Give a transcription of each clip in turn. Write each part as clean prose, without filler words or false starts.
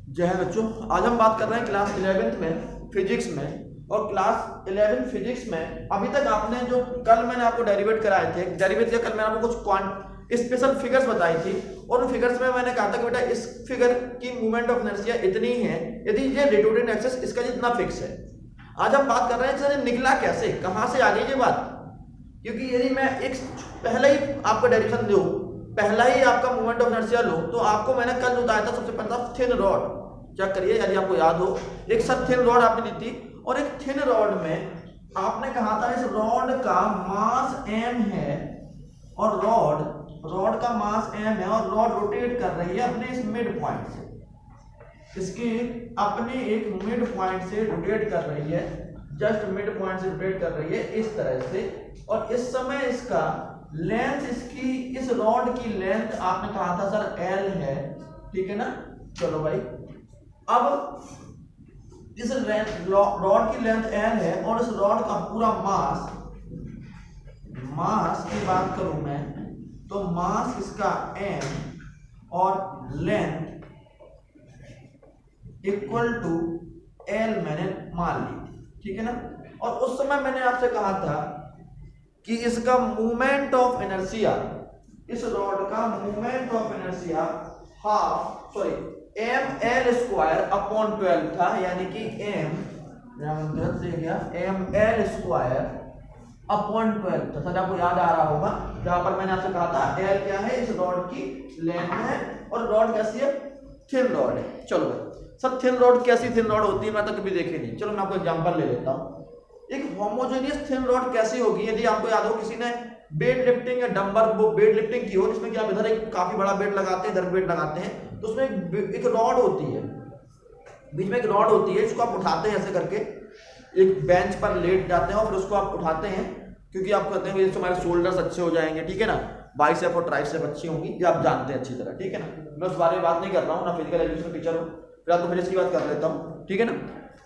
जय हिंद बच्चों, आज हम बात कर रहे हैं क्लास 11th में फिजिक्स में। और क्लास 11 फिजिक्स में अभी तक आपने जो कल मैंने आपको डेरिवेट कराए थे, डेरिवेट कल मैंने आपको कुछ स्पेशल फिगर्स बताई थी, और उन फिगर्स में मैंने कहा था कि बेटा इस फिगर की मूवमेंट ऑफ इनर्शिया इतनी है यदि ये रोटेटिंग एक्सिस इसका जितना फिक्स है। आज हम बात कर रहे हैं सर निकला कैसे, कहां से आ गई ये बात। क्योंकि यदि मैं एक पहले ही आपको डेरिवेशन दूं, पहला ही आपका मूवमेंट ऑफ इनर्शिया लो, तो आपको मैंने कल जो बताया था सबसे पहला थिन रॉड, चेक करिए यदि आपको याद हो, एक सर थिन रॉड आपने दी थी, और एक थिन रॉड में आपने कहा था इस रॉड का मास m है, और रॉड का मास m है, और रॉड रोटेट कर रही है अपने इस मिड पॉइंट से, इसके अपने एक मिड पॉइंट से रोटेट कर रही है, जस्ट मिड पॉइंट से रोटेट कर रही है इस तरह से। और इस समय इसका लेंथ, इसकी इस रॉड की लेंथ आपने कहा था सर L है, ठीक है ना। चलो भाई, अब इस रॉड की लेंथ L है, और इस रॉड का पूरा मास की बात करूं मैं तो मास इसका m और लेंथ इक्वल टू L मैंने मान ली थी, ठीक है ना। और उस समय मैंने आपसे कहा था कि इसका मूवमेंट ऑफ इनर्शिया, इस रॉड का movement of inertia ml square upon 12 था, यानी कि ml स्क्वायर अपॉन 12 था। सर आपको याद आ रहा होगा, जहां पर मैंने आपसे कहा था L क्या है, इस रॉड की लेंथ है, और रॉड कैसी है, थिन रॉड है। चलो सर थिन रॉड कैसी थिन रॉड होती है, मैं तो कभी देखी नहीं। चलो मैं आपको एग्जांपल ले लेता हूं। एक होमोजेनियस थिन रॉड कैसी होगी, यदि आपको याद हो किसी ने वेट लिफ्टिंग या डंबल वेट लिफ्टिंग की हो, जिसमें कि आप इधर एक काफी बड़ा वेट लगाते हैं, इधर वेट लगाते हैं, तो उसमें एक रॉड होती है, बीच में एक रॉड होती है, जिसको आप उठाते हैं ऐसे करके, एक बेंच पर लेट जाते हैं और फिर उसको आप उठाते हैं, क्योंकि आप कहते हैं हमारे शोल्डर्स अच्छे हो जाएंगे, ठीक है ना, बाइसेप और ट्राइसेप अच्छी होंगी, ये आप जानते हैं अच्छी तरह, ठीक है ना। मैं उस बारे में बात नहीं कर रहा हूँ, ना फिजिकल एजुकेशन टीचर हूँ, फिलहाल तो फिजिक्स की बात कर लेता हूँ, ठीक है ना।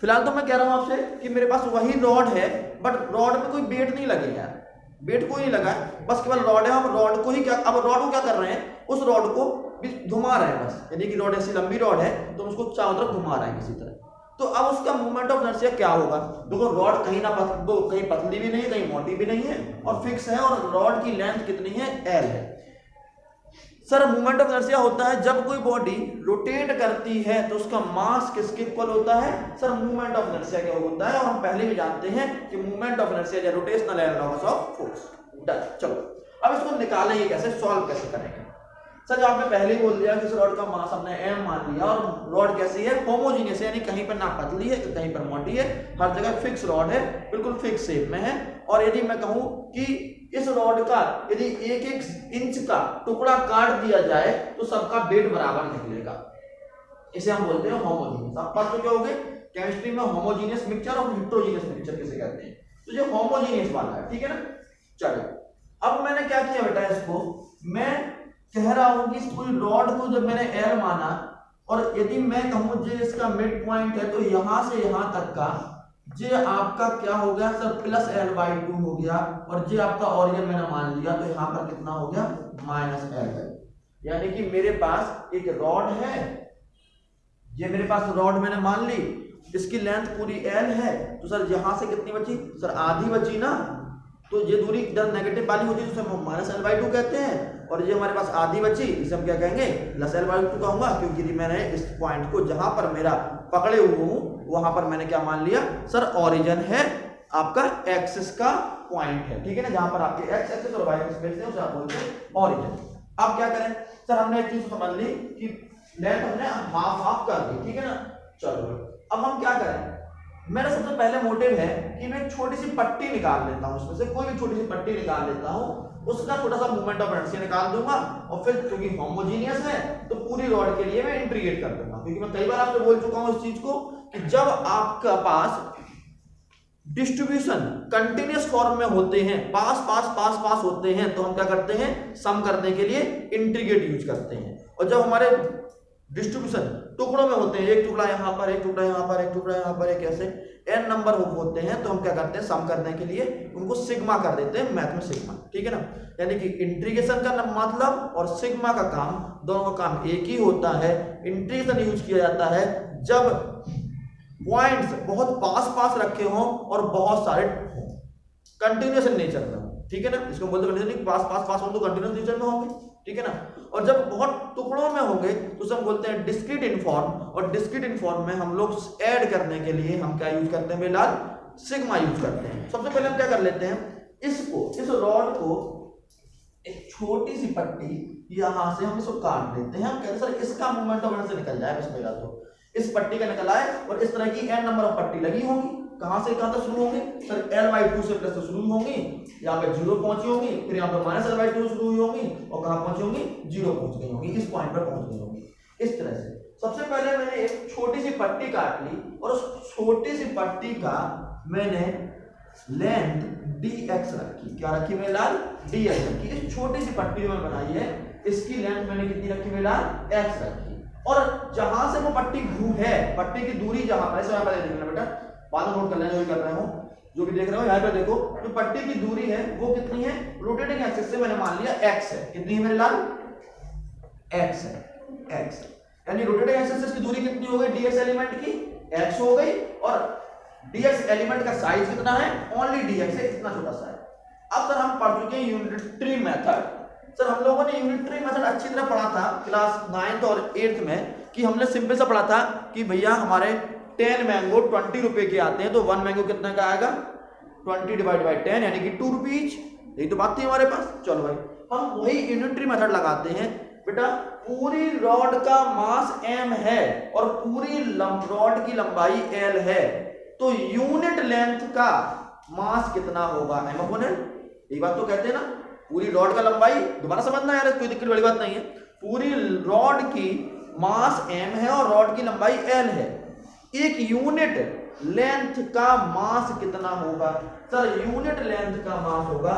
फिलहाल तो मैं कह रहा हूँ आपसे कि मेरे पास वही रॉड है, बट रॉड में कोई वेट नहीं लगे यार, वेट कोई नहीं लगा है, बस केवल रॉड है। हम रॉड को ही क्या, अब रॉड को क्या कर रहे हैं, उस रॉड को भी घुमा रहे हैं बस, यानी कि रॉड ऐसी लंबी रॉड है तो उसको चारों तरफ घुमा रहे हैं किसी तरह। तो अब उसका मूवमेंट ऑफ इनर्शिया क्या होगा, देखो रॉड कहीं ना कहीं पतली भी नहीं, कहीं मोटी भी नहीं है, और फिक्स है, और रॉड की लेंथ कितनी है, L है। सर मूवमेंट ऑफ इनर्शिया होता है जब कोई बॉडी रोटेट करती है तो उसका मास किसके इक्वल होता है, सर मूवमेंट ऑफ इनर्शिया क्या होता है, और हम पहले भी जानते हैं कि मूवमेंट ऑफ इनर्शिया या रोटेशनल एनालॉगस ऑफ फोर्स। चलो अब इसको निकालेंगे कैसे, सॉल्व कैसे करेंगे। सर जो आपने पहले ही बोल दिया कि इस रॉड का मास हमने m मान लिया, और रॉड कैसी है, होमोजीनियस है, यानी कहीं पर ना पतली है कहीं पर मोटी है, हर जगह फिक्स रॉड है, बिल्कुल फिक्स शेप में है। और यदि मैं कहूं कि इस रॉड का यदि 1-1 इंच का टुकड़ा काट दिया जाए तो सबका वेट बराबर निकलेगा, इसे हम बोलते हैं होमोजीनियस। आप पढ़ चुके होंगे केमिस्ट्री में होमोजीनियस मिक्सचर और हेटेरोजीनियस मिक्सचर किसे कहते हैं, तो ये होमोजीनियस वाला है, ठीक है ना। चलो अब मैंने क्या किया बेटा, इसको मैं कह रहा हूं कि इस पूरी रॉड को जब मैंने L माना, और यदि मैं कहूं जो इसका मिड पॉइंट है, तो यहां से यहां तक का जे आपका क्या हो गया सर, प्लस L/2 हो गया, और जे आपका ओरिजिन मैंने मान लिया, तो यहां पर कितना हो गया, -L। यानी कि मेरे पास एक रॉड है, ये मेरे पास रॉड मैंने मान ली, इसकी लेंथ पूरी L है, तो सर यहां से कितनी बची, सर आधी बची ना, तो ये दूरी जब नेगेटिव वाली होती है तो हम -L/2 कहते हैं, और ये हमारे पास आधी बची, इसे हम क्या कहेंगे, +L/2 कहूंगा, क्योंकि मैंने इस पॉइंट को जहां पर मेरा पकड़े हुए हूं वहां पर मैंने क्या मान लिया, सर ओरिजिन है आपका एक्सिस का पॉइंट है, ठीक है ना, जहां पर आपके एक्स एक्सिस और वाई एक्सिस मिलते हैं उसे आप बोलते हैं ओरिजिन। अब क्या करें सर, हमने एक चीज समझ ली कि लेंथ हमने हाफ कर दी, ठीक है ना। चलो अब हम क्या करें, मेरा सबसे पहले मोटिव है कि मैं छोटी सी पट्टी निकाल लेता हूं, उसमें से कोई भी छोटी सी पट्टी निकाल लेता हूं, उसका छोटा सा मूवमेंट ऑफ इनर्शिया निकाल दूंगा, और फिर क्योंकि होमोजीनियस है तो पूरी रॉड के लिए मैं इंटीग्रेट कर दूंगा। क्योंकि मैं कई बार आपको बोल चुका हूं इस चीज को कि जब आपका पास डिस्ट्रीब्यूशन कंटिन्यूअस फॉर्म में होते हैं, पास होते हैं, तो हम क्या करते हैं, सम करने के लिए इंटीग्रेट यूज करते हैं। और जब हमारे डिस्ट्रीब्यूशन टुकड़ों में होते हैं, एक टुकड़ा यहाँ पर, एक टुकड़ा यहाँ पर, एक टुकड़ा यहाँ पर, एक ऐसे n नंबर होते हैं, तो हम क्या करते हैं सम करने के लिए उनको सिग्मा कर देते हैं, मैथ में सिग्मा, ठीक है ना। यानी कि इंटीग्रेशन का मतलब और सिग्मा का काम, दोनों का काम एक ही होता है। इंटीग्रेशन यूज किया जाता है जब पॉइंट्स बहुत पास पास रखे हों और बहुत सारे हों, कंटिन्यूएशन नेचर में, ठीक है ना। इसको बोलते हैं कंटिन्यूएशन, पास पास पास हों तो कंटिन्यूअस नेचर में होंगे, ठीक है ना। और जब बहुत टुकड़ों में होंगे तो उसे हम बोलते हैं डिस्क्रीट इनफॉर्म, और डिस्क्रीट इनफॉर्म में हम लोग ऐड करने के लिए हम क्या यूज करते हैं बेलाल, सिग्मा यूज करते हैं। सबसे पहले हम क्या कर लेते हैं, इसको, इस रॉड को एक छोटी सी पट्टी यहां से हम इसको काट देते हैं। हम कहते हैं सर इसका मोमेंट ऑफ इनर्शिया निकल जाए, बस पहला तो इस पट्टी का निकल आए, और इस तरह की n नंबर ऑफ पट्टी लगी होंगी। कहां से कहां तक शुरू होंगे सर, l/2 से प्लस से शुरू होंगी, यहाँ पे 0 पहुंची होंगी, फिर यहाँ पे माइनस l/2 शुरू हुई होंगी, और कहां पहुंची होंगी, 0 पहुंच गई होंगी, इस पॉइंट पर पहुंच गई होंगी। इस तरह से सबसे पहले मैंने एक छोटी सी पट्टी काट ली, और उस छोटी सी पट्टी का मैंने लेंथ dx रखी। क्या रखी मैंने लाल, dx रखी। इस छोटी सी पट्टी जो मैंने बनाई है इसकी लेंथ मैंने कितनी रखी मैंने लाल, x रखी। और जहां से वो पट्टी घूम है, पट्टी की दूरी जहां पर, ऐसे पर देखना बेटा, बाद में नोट कर लेना जो भी कर रहे हो, जो भी देख रहे हो यहाँ पे देखो, जो पट्टी की दूरी है वो कितनी है, रोटेटिंग एक्सिस से मैंने मान लिया x है। कितनी है मेरे लाल, x है, x। यानी रोटेटिंग एक्सिस से दूरी कितनी हो गई, dx एलिमेंट की x हो गई, और dx एलिमेंट का साइज कितना है, ओनली dx है, इतना छोटा सा है। अब सर हम पढ़ चुके हैं यूनिटरी मेथड। सर हम लोगों ने यूनिटरी मेथड अच्छी तरह पढ़ा था क्लास 9th और 8th में, कि हमने सिंपल सा पढ़ा था कि भैया हमारे 10 मैंगो 20 रुपए के आते हैं, तो 1 मैंगो कितना का आएगा, 20 डिवाइड बाई 10 यानी कि 2 रुपीज। यही तो बात थी हमारे पास। चलो भाई हम वही यूनिटरी मेथड लगाते हैं। बेटा पूरी रॉड का मास m है और पूरी रॉड की लंबाई l है, तो यूनिट लेंथ का मास कितना होगा, m/l। यही बात तो कहते हैं ना, पूरी रॉड का लंबाई, दोबारा समझना यार, कोई दिक्कत बड़ी बात नहीं है। पूरी रॉड की मास m है और रॉड की लंबाई l है, एक यूनिट लेंथ का मास कितना होगा। सर यूनिट लेंथ का मास होगा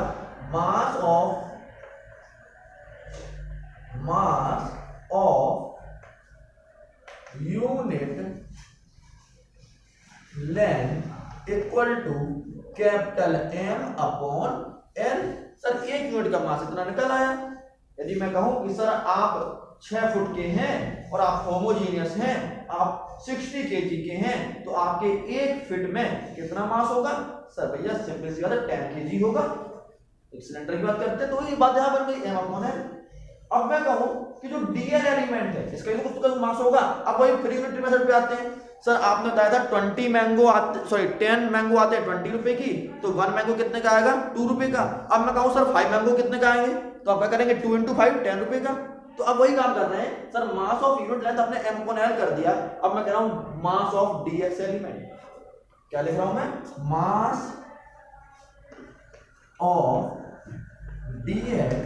mass of unit length equal to capital M/L। Sir एक यूनिट का मास इतना निकल आया। यदि मैं कहूं कि सर आप 6 फुट के हैं और आप होमोजीनियस हैं, आप 60 kg के हैं, तो आपके 1 फीट में कितना मास होगा, सर भैया सिंपल सी बात है 10 kg होगा। एक सिलेंडर की बात करते हैं, तो ये बात यहां बन गई M/L। अब मैं कहूं कि जो DL एलिमेंट है इसका भी कुछ मास होगा। अब वही फ्री यूनिटरी मेथड पे आते हैं। सर आपने बताया था 10 मैंगो आते हैं 20 रुपए की, तो 1 मैंगो कितने का आएगा, 2 रुपए का। अब मैं कहूं सर 5 मैंगो कितने का आएंगे, तो आप क्या करेंगे 2 × 5 10 रुपए का। तो अब वही काम कर रहे हैं sir, mass of unit length आपने M/L कर दिया। अब मैं कह रहा हूं मास ऑफ dx एलिमेंट, क्या लिख रहा हूं मैं, मास ऑफ dx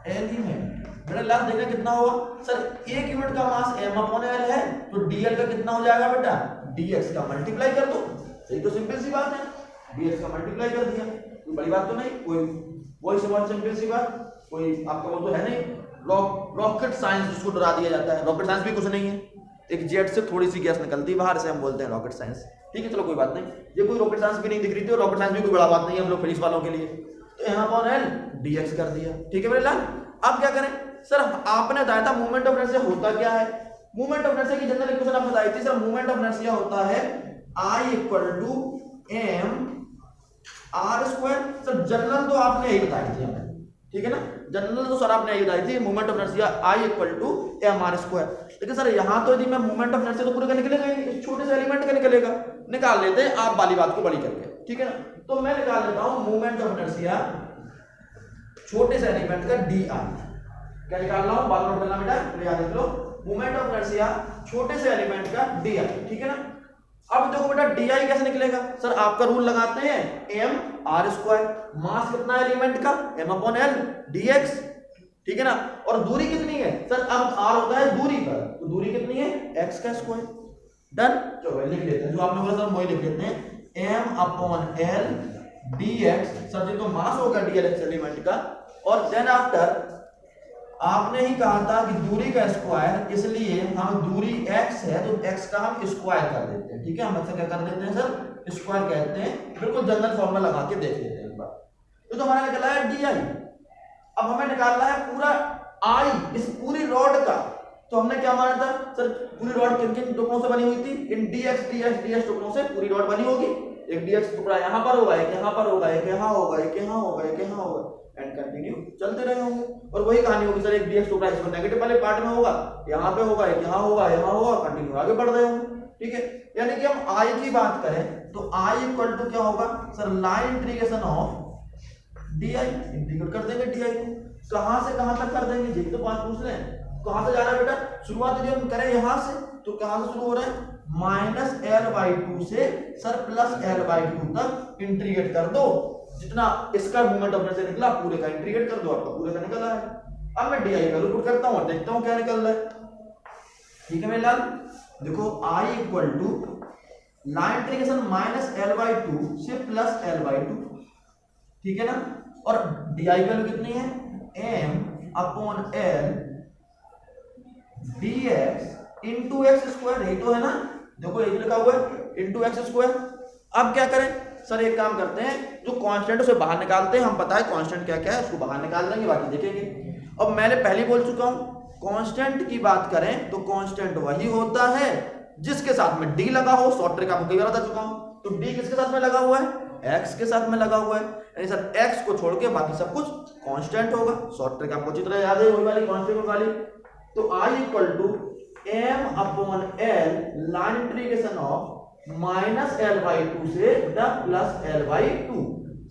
एलिमेंट। बेटा लाभ देखना कितना होगा, सर एक यूनिट का मास M/L है, तो dl का कितना हो जाएगा बेटा, dx का मल्टीप्लाई कर दो। यही तो सिंपल सी बात है, dx का मल्टीप्लाई कर दिया, कोई बड़ी बात तो नहीं, कोई वही सिंपल सी बात, कोई आपका वो तो है नहीं रॉकेट साइंस जिसको डरा दिया जाता है। रॉकेट साइंस भी कुछ नहीं है, एक जेट से थोड़ी सी गैस निकलती है बाहर से, हम बोलते हैं रॉकेट साइंस। ठीक है चलो कोई बात नहीं, ये कोई रॉकेट साइंस भी नहीं दिख रही थी, और रॉकेट साइंस भी कोई बड़ा बात नहीं है हम लोग फिजिक्स वालों के लिए। तो M/L dx कर दिया, ठीक है मेरे लाल। अब क्या करें सर, आपने बताया था मूवमेंट ऑफ इनर्शिया होता क्या है। मूवमेंट ऑफ इनर्शिया की जनरल इक्वेशन आपने बताई थी सर, मूवमेंट ऑफ इनर्शिया होता है I = mr²। सर जनरल तो आपने यही बताई थी हमें, ठीक है ना, जनरल तो सर आपने यही बताई थी, movement of inertia I = mr²। लेकिन सर यहाँ तो यदि मैं मूवमेंट ऑफ इनर्शिया तो पूरे का निकलेगा ही, छोटे से एलिमेंट का निकलेगा। निकाल लेते हैं आप वाली बात को बड़ी करके, ठीक है ना। तो मैं निकाल लेता हूं मूवमेंट ऑफ इनर्शिया छोटे से एलिमेंट का dr। क्या निकाल रहा हूं, बात नोट करना बेटा, याद रख लो, मूवमेंट ऑफ इनर्शिया छोटे से एलिमेंट का dr, ठीक है ना। अब देखो बेटा di कैसे निकलेगा, सर आपका रूल लगाते हैं mr²। मास कितना एलिमेंट का, M/L dx, ठीक है ना। और दूरी कितनी है सर, अब r होता है दूरी पर, तो दूरी कितनी है, x²। डन, चलो लिख लेते हैं, जो आपने बोला सर वही लिख लेते हैं, M/L dx। सर जी तो मास होगा dx एलिमेंट का, और देन आफ्टर आपने ही कहा था कि दूरी का स्क्वायर, इसलिए हम दूरी x है तो x का हम स्क्वायर कर देते हैं। ठीक है, हम क्या कर देते हैं सर, स्क्वायर कहते हैं। बिल्कुल जनरल फॉर्मूला लगा के देख लेते हैं एक बार। तो हमारा निकला है डी आई। अब हमें निकालना है पूरा आई, इस पूरी रॉड का। तो हमने क्या माना था सर, पूरी रॉड किन किन टुकड़ों से बनी हुई थी, इन dx टुकड़ों से पूरी रॉड बनी होगी। एक dx टुकड़ा यहाँ पर होगा, एक यहाँ पर होगा, एक यहाँ होगा, एक यहाँ होगा, एक यहाँ होगा, एंड कंटिन्यू चलते रहे होंगे। और वही कहानी होगी सर, एक dx टुकड़ा इसमें नेगेटिव वाले पार्ट में होगा, यहाँ पे होगा, एक यहाँ होगा, यहाँ होगा, कंटिन्यू आगे बढ़ रहे होंगे। ठीक है, यानी कि हम आई की बात करें तो आई इक्वल टू क्या होगा sir, line integration of D I. Integrate कर देंगे डी आई को। कहां से कहां तक कर देंगे, यही तो बात पूछ रहे हैं। कहां से जा रहा है बेटा, शुरुआत यदि हम करें यहां से तो कहां से शुरू हो रहा है, -l/2 से सर +l/2 तक इंटीग्रेट कर दो। जितना इसका मोमेंट ऑफ इनर्शिया निकला पूरे का इंटीग्रेट कर दो, आपका पूरे का निकला है। अब मैं डी आई वैल्यू पुट करता हूं और देखता हूं क्या निकल रहा है। ठीक है मेरे लाल, देखो I equal to line integration -l/2 से +l/2। ठीक है ना, और डी आई वैल्यू कितनी है, m/l dx into x square, यही तो है ना। देखो यही लिखा हुआ है इंटू एक्स स्क्वायर। अब क्या करें सर, एक काम करते हैं, जो कांस्टेंट उसे बाहर निकालते हैं। हम पता है कांस्टेंट क्या क्या है, उसको बाहर निकाल देंगे, बाकी देखेंगे। अब मैंने पहले बोल चुका हूं, कांस्टेंट की बात करें तो कांस्टेंट वही होता है जिसके साथ में डी लगा हो। शॉर्ट ट्रिक आपको कई बार बता चुका हूं। तो डी किसके साथ में लगा हुआ है, एक्स के साथ में लगा हुआ है, यानी सर एक्स को छोड़ के बाकी सब कुछ कांस्टेंट होगा। शॉर्ट ट्रिक आपको अच्छी तरह याद है, वही वाली कांस्टेंट वाली। तो I equal to m/l line integration of -l/2 से +l/2।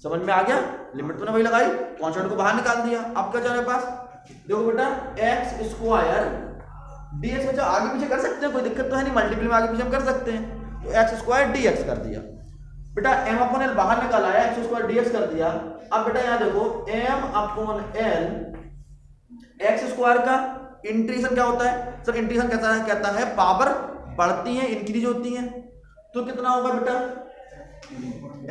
समझ में आ गया, लिमिट तो ने वही लगाई, कांस्टेंट को बाहर निकाल दिया। अब क्या चाहिए पास, देखो बेटा एक्स स्क्वायर dx में आगे पीछे कर सकते हैं, कोई दिक्कत तो है नहीं, मल्टीपल में आगे पीछे हम कर सकते हैं। तो एक्स स्क्वायर dx कर दिया बेटा, m/l बाहर निकाला है, एक्स स्क्वायर dx कर दिया। अब बेटा यहाँ देखो m/l एक्स स्क्वायर का इंटीग्रेशन क्या होता है सर, इंटीग्रेशन कहता है पावर बढ़ती है, इंक्रीज होती है। तो कितना होगा बेटा,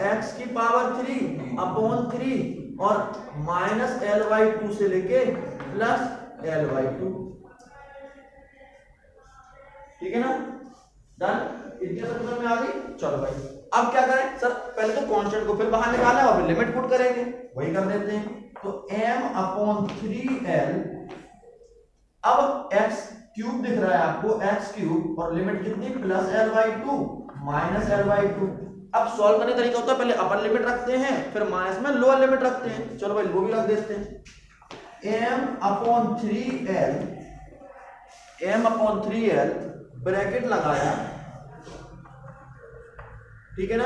x की पावर 3/3 और -l/2 से लेके +l/2। ठीक है ना, डन। इंटीग्रेशन में आ गई। चलो भाई अब क्या करें सर, पहले तो कांस्टेंट को फिर बाहर निकालना है और फिर लिमिट पुट करेंगे, वही कर देते हैं। तो m/3l, अब x क्यूब दिख रहा है आपको, x क्यूब, और लिमिट कितनी, +l/2 -l/2। अब सॉल्व करने का तरीका होता है, पहले अपर लिमिट रखते हैं, फिर माइनस में लोअर लिमिट रखते हैं। चलो भाई वो भी रख देते हैं। m/3l ब्रैकेट लगाया, ठीक है ना,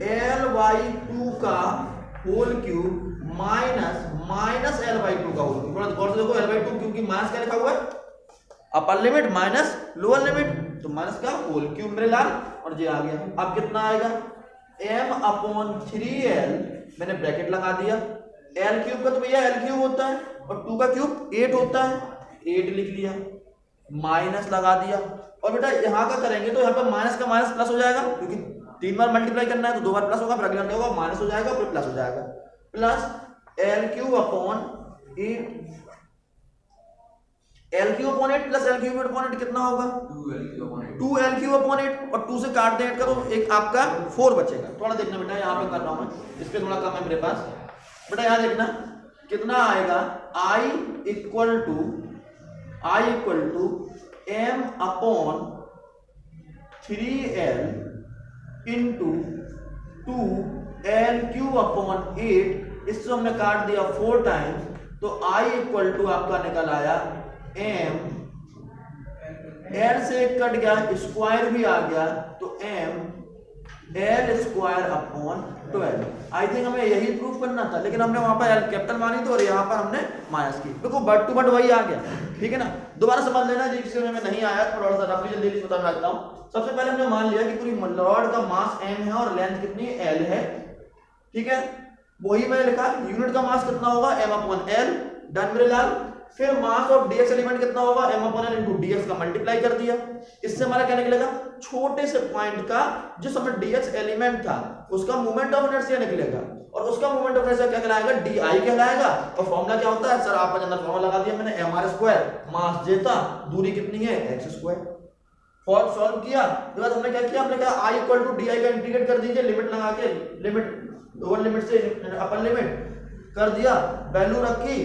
l/2 का होल क्यूब माइनस l/2 का होल क्यूब। थोड़ा गौर से देखो, l/2 क्योंकि माइनस क्या लिखा हुआ है, upper limit minus lower limit, तो माइनस का होल क्यूब मेरे लाल, और ये आ गया। अब कितना आएगा, m/3l मैंने ब्रैकेट लगा दिया। l क्यूब का तो भैया l क्यूब होता है और 2 का क्यूब 8 होता है, 8 लिख लिया, माइनस लगा दिया। और बेटा यहाँ का करेंगे तो यहाँ पर माइनस का माइनस प्लस हो जाएगा, क्योंकि 3 बार मल्टीप्लाई करना है तो 2 बार प्लस होगा, फिर अगला होगा माइनस हो जाएगा, फिर प्लस हो जाएगा, plus l/8 l/8 plus l/8 कितना होगा, 2l/8, और 2 से काट दे, ऐड करो, एक आपका 4 बचेगा। थोड़ा देखना बेटा, यहाँ पे कर रहा हूं मैं, इस पे थोड़ा कम है मेरे पास। बेटा यहाँ देखना कितना आएगा, i equal to m/3l into 2l/8, इससे हमने काट दिया 4 टाइम्स, तो i इक्वल टू आपका निकल आया m, l से कट गया, स्क्वायर भी आ गया, तो m l/12। आई थिंक हमें यही प्रूफ करना था, लेकिन हमने वहां पर l कैपिटल मानी थी और यहाँ पर हमने माइनस की। देखो बट टू बट वही आ गया, ठीक है ना। दोबारा समझ लेना, जिससे में नहीं आया थोड़ा सा रफली जल्दी बता सकता हूँ। सबसे पहले हमने मान लिया कि पूरी रॉड का मास m है और लेंथ कितनी l है, ठीक है। वही मैंने लिखा, यूनिट का मास कितना होगा, m/l, डन मेरे लाल। फिर मास ऑफ dx एलिमेंट कितना होगा, m/l इंटू dx का मल्टीप्लाई कर दिया। इससे हमारा क्या निकलेगा, छोटे से पॉइंट का जो समय dx एलिमेंट था उसका मोमेंट ऑफ इनर्शिया निकलेगा, और उसका मोमेंट ऑफ इनर्शिया क्या कहलाएगा, डी आई कहलाएगा। और फॉर्मूला क्या होता है सर, आपका जनरल फॉर्मूला लगा दिया मैंने, एम आर स्क्वायर, मास जेता, दूरी कितनी है एक्स स्क्वायर। फॉर्म सॉल्व किया उसके बाद हमने क्या किया, हमने कहा आई इक्वल टू डी आई का इंटीग्रेट कर दीजिए, लिमिट लगा के, लिमिट लोअर लिमिट से अपर लिमिट कर दिया, वैल्यू रखी,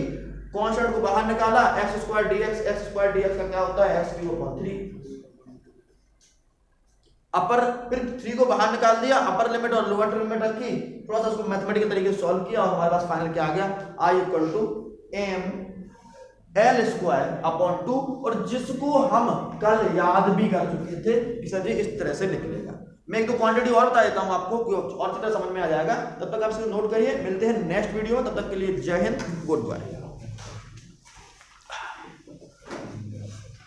कांस्टेंट को बाहर निकाला, एक्स स्क्वायर डीएक्स का क्या होता है एक्स क्यूब अपॉन 3, अपर फिर 3 को बाहर निकाल दिया, अपर लिमिट और लोअर लिमिट रखी, थोड़ा सा उसको मैथमेटिकल तरीके से सॉल्व किया और हमारे पास फाइनल क्या आ गया, I equal to M L square upon 2, और जिसको हम कल याद भी कर चुके थे कि सर जी इस तरह से निकलेगा। मैं एक दो क्वांटिटी और बता देता हूं आपको कि और तरह समझ में आ जाएगा। तब तक आप इसे नोट करिए, मिलते हैं नेक्स्ट वीडियो में, तब तक के लिए जय हिंद, गुड बाय।